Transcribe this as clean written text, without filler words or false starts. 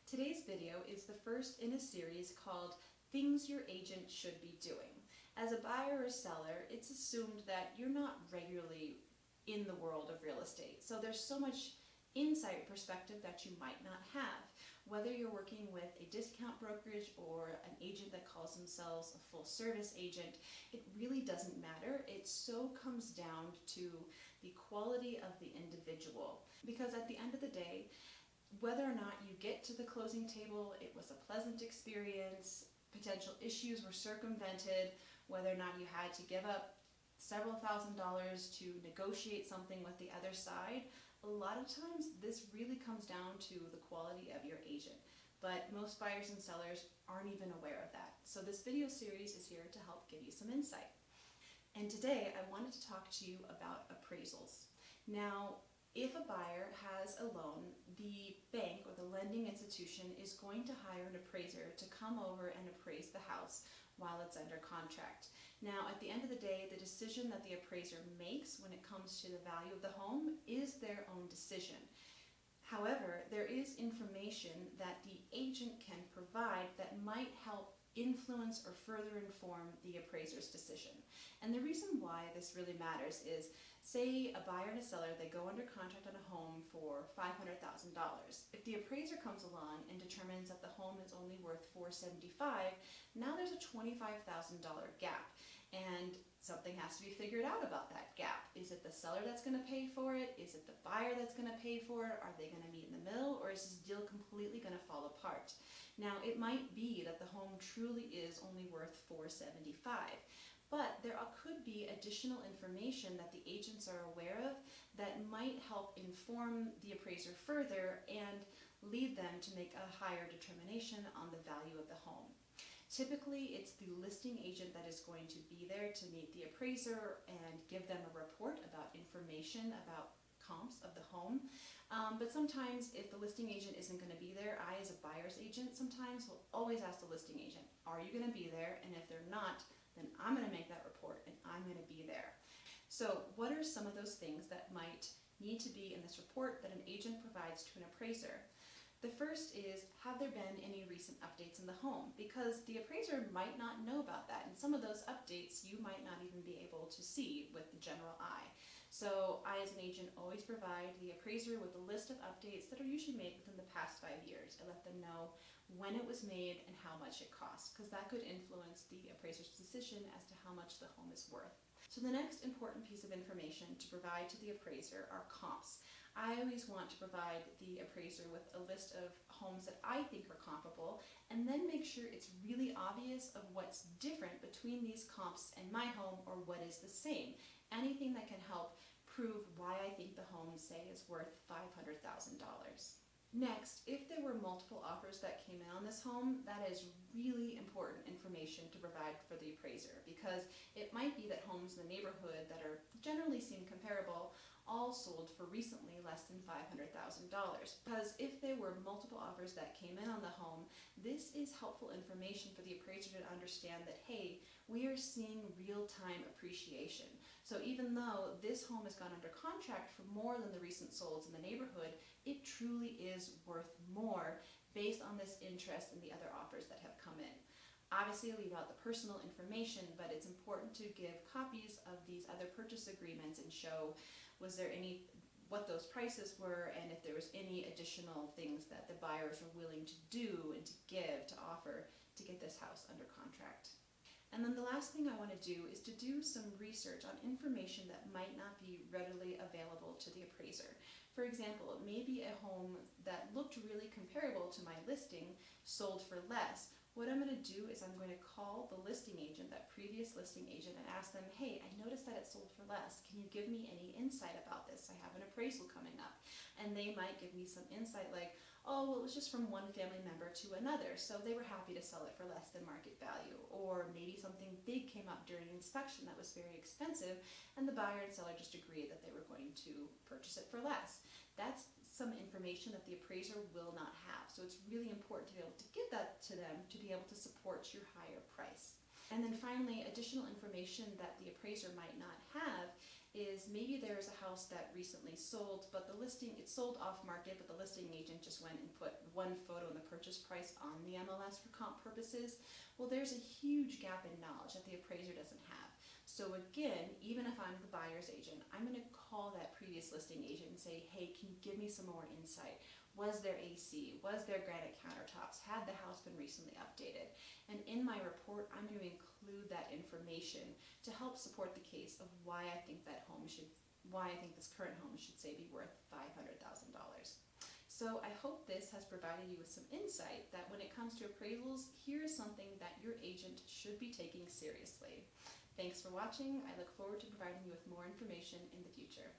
Today's video is the first in a series called Things Your Agent Should Be Doing. As a buyer or seller, it's assumed that you're not regularly in the world of real estate, so there's so much insight perspective that you might not have. Whether you're working with a discount brokerage or an agent that calls themselves a full service agent, it really doesn't matter. It so comes down to the quality of the individual. Because at the end of the day, whether or not you get to the closing table, it was a pleasant experience, potential issues were circumvented, whether or not you had to give up several $1,000s to negotiate something with the other side, a lot of times this really comes down to the quality of your agent. But most buyers and sellers aren't even aware of that. So this video series is here to help give you some insight. And today I wanted to talk to you about appraisals. Now, if a buyer has a loan, the bank or the lending institution is going to hire an appraiser to come over and appraise the house while it's under contract. Now, at the end of the day, the decision that the appraiser makes when it comes to the value of the home is their own decision. However, there is information that the agent can provide that might help influence or further inform the appraiser's decision. And the reason why this really matters is, say a buyer and a seller, they go under contract on a home for $500,000. If the appraiser comes along and determines that the home is only worth $475,000, now there's a $25,000 gap. And something has to be figured out about that gap. Is it the seller that's going to pay for it? Is it the buyer that's going to pay for it? Are they going to meet in the middle? Or is this deal completely going to fall apart? Now, it might be that the home truly is only worth $475,000, but there could be additional information that the agents are aware of that might help inform the appraiser further and lead them to make a higher determination on the value of the home. Typically, it's the listing agent that is going to be there to meet the appraiser and give them a report about information about comps of the home. But sometimes if the listing agent isn't going to be there, I as a buyer's agent sometimes will always ask the listing agent, are you going to be there? And if they're not, then I'm going to make that report and I'm going to be there. So what are some of those things that might need to be in this report that an agent provides to an appraiser? The first is, have there been any recent updates in the home? Because the appraiser might not know about that, and some of those updates you might not even be able to see with the general eye. So I as an agent always provide the appraiser with a list of updates that are usually made within the past 5 years. I let them know when it was made and how much it costs, because that could influence the appraiser's decision as to how much the home is worth. So the next important piece of information to provide to the appraiser are comps. I always want to provide the appraiser with a list of homes that I think are comparable, and then make sure it's really obvious of what's different between these comps and my home, or what is the same. Anything that can help prove why I think the home, say, is worth $500,000. Next, if there were multiple offers that came in on this home, that is really important information to provide for the appraiser, because it might be that homes in the neighborhood that are generally seem comparable all sold for recently less than $500,000. Because if there were multiple offers that came in on the home, this is helpful information for the appraiser to understand that, hey, we are seeing real-time appreciation. So even though this home has gone under contract for more than the recent solds in the neighborhood, it truly is worth more based on this interest in the other offers that have come in. Obviously, leave out the personal information, but it's important to give copies of these other purchase agreements and show what those prices were, and if there was any additional things that the buyers were willing to do and to give, to offer, to get this house under contract. And then the last thing I want to do is to do some research on information that might not be readily available to the appraiser. For example, it may be a home that looked really comparable to my listing, sold for less. What I'm going to do is I'm going to call the listing agent, that previous listing agent, and ask them, hey, I noticed that it sold for less. Can you give me any insight about this? I have an appraisal coming up. And they might give me some insight like, oh, well, it was just from one family member to another, so they were happy to sell it for less than market value. Or maybe something big came up during inspection that was very expensive, and the buyer and seller just agreed that they were going to purchase it for less. That's some information that the appraiser will not have. So it's really important to be able to give that to them to be able to support your higher price. And then finally, additional information that the appraiser might not have is maybe there's a house that recently sold, but it sold off market, but the listing agent just went and put one photo in the purchase price on the MLS for comp purposes. Well, there's a huge gap in knowledge that the appraiser doesn't have. So again, even if I'm the buyer's agent, I'm going to call that previous listing agent and say, hey, can you give me some more insight? Was there AC? Was there granite countertops? Had the house been recently updated? And in my report, I'm going to include that information to help support the case of why I think this current home should say be worth $500,000. So I hope this has provided you with some insight that when it comes to appraisals, here is something that your agent should be taking seriously. Thanks for watching. I look forward to providing you with more information in the future.